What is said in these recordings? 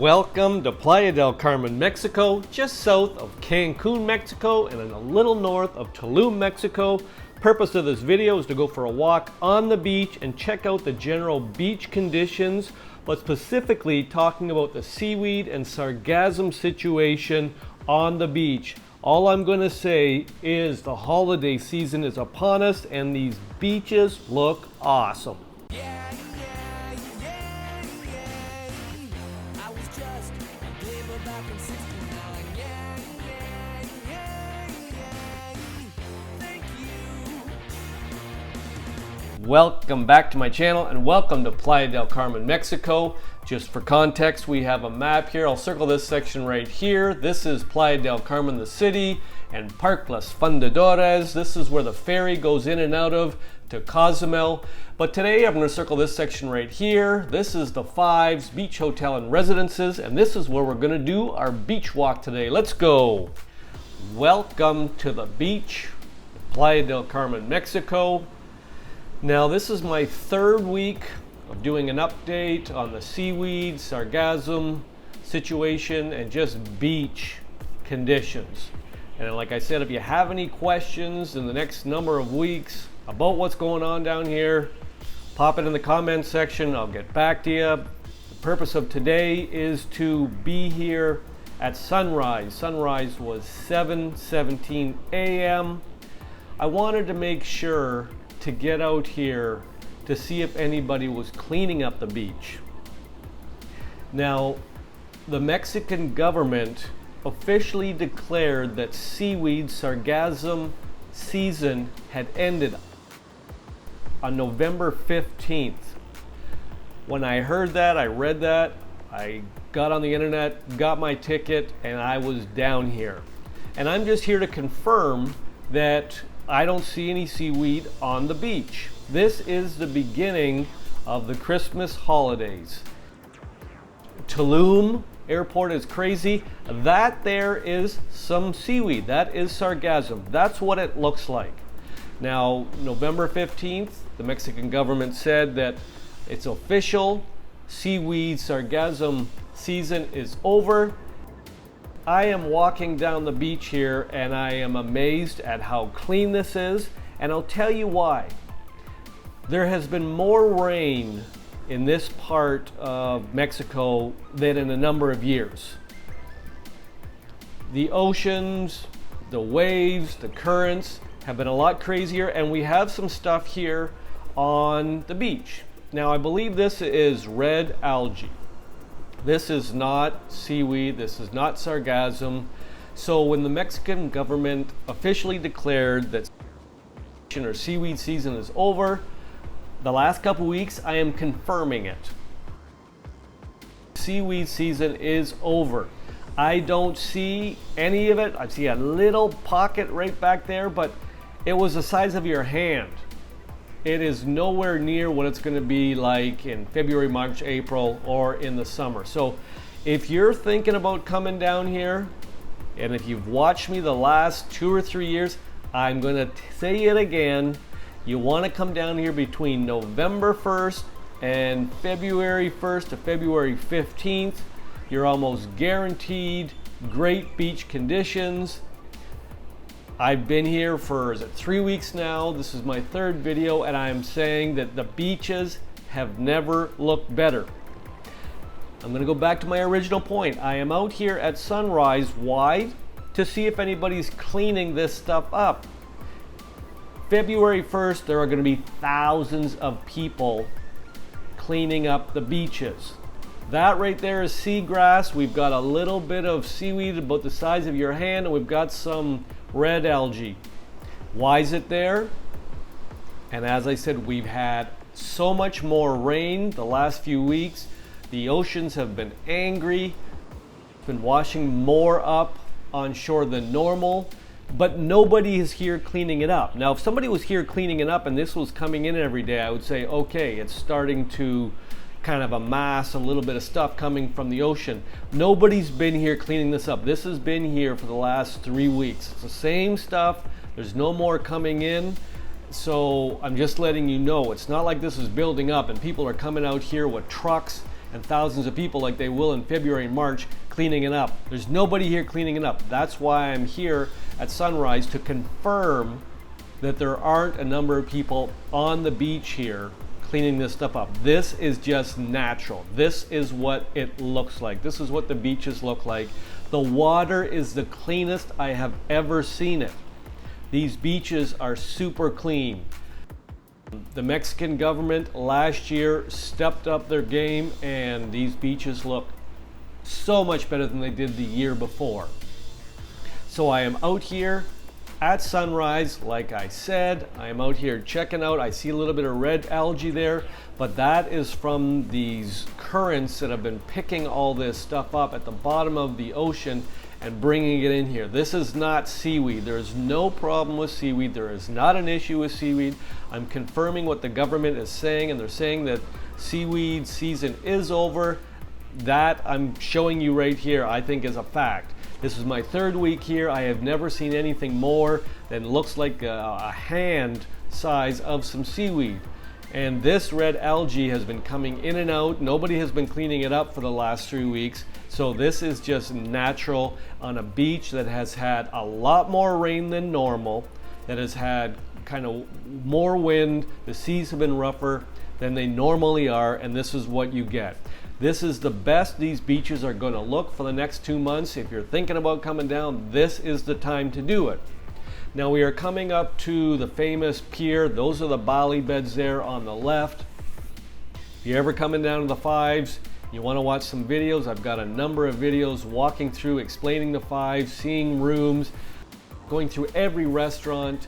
Welcome to Playa del Carmen, Mexico, just south of Cancun, Mexico, and a little north of Tulum, Mexico. Purpose of this video is to go for a walk on the beach and check out the general beach conditions, but specifically talking about the seaweed and sargassum situation on the beach. All I'm going to say is the holiday season is upon us and these beaches look awesome. Welcome back to my channel and welcome to Playa del Carmen, Mexico. Just for context, we have a map here. I'll circle this section right here. This is Playa del Carmen, the city, and Parque Los Fundadores. This is where the ferry goes in and out of to Cozumel. But today I'm going to circle this section right here. This is the Fives Beach Hotel and Residences, and this is where we're going to do our beach walk today. Let's go. Welcome to the beach, Playa del Carmen, Mexico. Now this is my third week of doing an update on the seaweed, sargassum situation, and just beach conditions. And like I said, if you have any questions in the next number of weeks about what's going on down here, pop it in the comment section. I'll get back to you. The purpose of today is to be here at sunrise. Sunrise was 7:17 a.m. I wanted to make sure to get out here to see if anybody was cleaning up the beach. Now, the Mexican government officially declared that seaweed sargassum season had ended on November 15th. When I heard that, I read that, I got on the internet, got my ticket, and I was down here. And I'm just here to confirm that I don't see any seaweed on the beach. This is the beginning of the Christmas holidays. Tulum airport is crazy. That there is some seaweed. That is sargassum. That's what it looks like. Now, November 15th, the Mexican government said that it's official. Seaweed sargassum season is over. I am walking down the beach here and I am amazed at how clean this is, and I'll tell you why. There has been more rain in this part of Mexico than in a number of years. The oceans, the waves, the currents have been a lot crazier, and we have some stuff here on the beach. Now I believe this is red algae. This is not seaweed, this is not sargassum. So when the Mexican government officially declared that seaweed season is over, the last couple weeks I am confirming it. Seaweed season is over. I don't see any of it. I see a little pocket right back there, but it was the size of your hand. It is nowhere near what it's going to be like in February, March, April, or in the summer. So if you're thinking about coming down here, and if you've watched me the last 2 or 3 years, I'm going to say it again. You want to come down here between November 1st and February 1st to February 15th. You're almost guaranteed great beach conditions. I've been here for, 3 weeks now? This is my third video, and I am saying that the beaches have never looked better. I'm going to go back to my original point. I am out here at sunrise. Why? To see if anybody's cleaning this stuff up. February 1st, there are going to be thousands of people cleaning up the beaches. That right there is seagrass. We've got a little bit of seaweed about the size of your hand, and we've got some red algae. Why is it there? And as I said, we've had so much more rain the last few weeks. The oceans have been angry, been washing more up on shore than normal, but nobody is here cleaning it up. Now, if somebody was here cleaning it up and this was coming in every day, I would say, okay, it's starting to kind of amass a little bit of stuff coming from the ocean. Nobody's been here cleaning this up. This has been here for the last 3 weeks. It's the same stuff. There's no more coming in. So I'm just letting you know, it's not like this is building up and people are coming out here with trucks and thousands of people like they will in February and March cleaning it up. There's nobody here cleaning it up. That's why I'm here at sunrise, to confirm that there aren't a number of people on the beach here cleaning this stuff up. This is just natural. This is what it looks like. This is what the beaches look like. The water is the cleanest I have ever seen it. These beaches are super clean. The Mexican government last year stepped up their game, and these beaches look so much better than they did the year before. So I am out here at sunrise, like I said. I am out here checking out. I see a little bit of red algae there, but that is from these currents that have been picking all this stuff up at the bottom of the ocean and bringing it in here. This is not seaweed. There is no problem with seaweed. There is not an issue with seaweed. I'm confirming what the government is saying, and they're saying that seaweed season is over. That I'm showing you right here, I think, is a fact. This is my third week here. I have never seen anything more than looks like a hand size of some seaweed. And this red algae has been coming in and out. Nobody has been cleaning it up for the last 3 weeks. So this is just natural on a beach that has had a lot more rain than normal, that has had kind of more wind. The seas have been rougher than they normally are, and this is what you get. This is the best these beaches are going to look for the next 2 months. If you're thinking about coming down, this is the time to do it. Now we are coming up to the famous pier. Those are the Bali beds there on the left. If you're ever coming down to the Fives, you want to watch some videos, I've got a number of videos walking through, explaining the Fives, seeing rooms, going through every restaurant,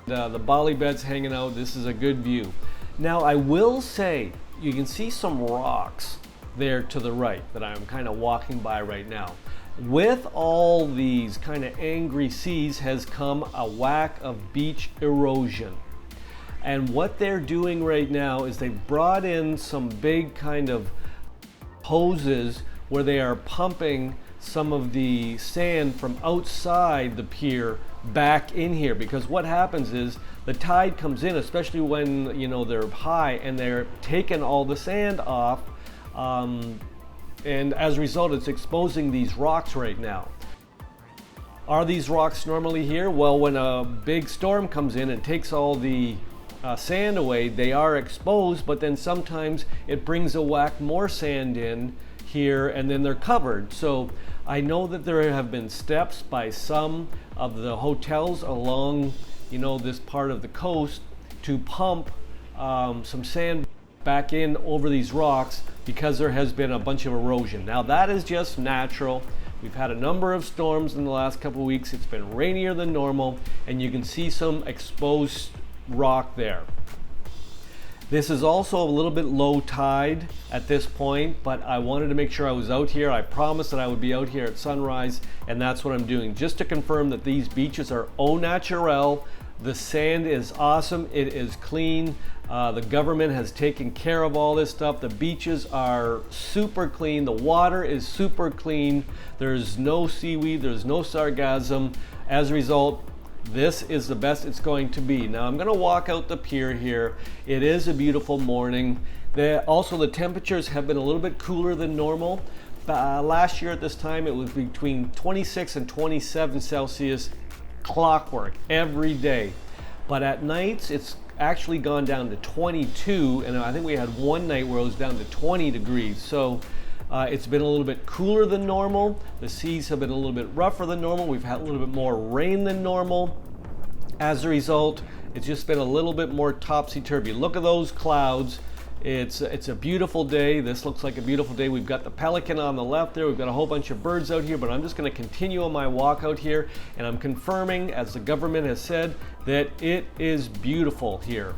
the Bali beds hanging out. This is a good view. Now I will say, you can see some rocks there to the right that I'm kind of walking by right now. With all these kind of angry seas has come a whack of beach erosion. And what they're doing right now is they've brought in some big kind of hoses where they are pumping some of the sand from outside the pier back in here, because what happens is the tide comes in, especially when they're high, and they're taking all the sand off, and as a result it's exposing these rocks right now. Are these rocks normally here? Well, when a big storm comes in and takes all the sand away, they are exposed, but then sometimes it brings a whack more sand in here and then they're covered. So I know that there have been steps by some of the hotels along this part of the coast to pump some sand back in over these rocks because there has been a bunch of erosion. Now that is just natural. We've had a number of storms in the last couple of weeks. It's been rainier than normal, and you can see some exposed rock there. This is also a little bit low tide at this point, but I wanted to make sure I was out here. I promised that I would be out here at sunrise, and that's what I'm doing, just to confirm that these beaches are au naturel. The sand is awesome. It is clean. The government has taken care of all this stuff. The beaches are super clean. The water is super clean. There's no seaweed. There's no sargassum. As a result, this is the best it's going to be. Now I'm going to walk out the pier here. It is a beautiful morning. Also, the temperatures have been a little bit cooler than normal. Last year at this time, it was between 26 and 27 Celsius, clockwork every day. But at nights, it's actually gone down to 22, and I think we had one night where it was down to 20 degrees. So it's been a little bit cooler than normal. The seas have been a little bit rougher than normal. We've had a little bit more rain than normal. As a result, it's just been a little bit more topsy-turvy. Look at those clouds. It's a beautiful day. This looks like a beautiful day. We've got the pelican on the left there. We've got a whole bunch of birds out here, but I'm just going to continue on my walk out here, and I'm confirming, as the government has said, that it is beautiful here.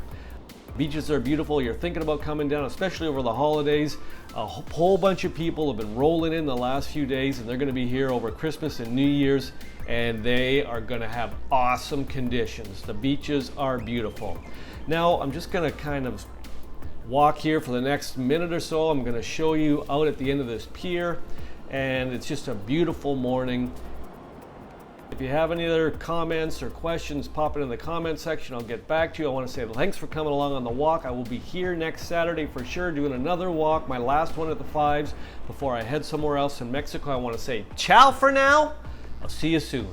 Beaches are beautiful. You're thinking about coming down, especially over the holidays. A whole bunch of people have been rolling in the last few days, and they're going to be here over Christmas and New Year's, and they are going to have awesome conditions. The beaches are beautiful. Now, I'm just going to kind of walk here for the next minute or so. I'm going to show you out at the end of this pier, and it's just a beautiful morning. If you have any other comments or questions, pop it in the comment section. I'll get back to you. I want to say thanks for coming along on the walk. I will be here next Saturday for sure doing another walk, my last one at the Fives before I head somewhere else in Mexico. I want to say ciao for now. I'll see you soon.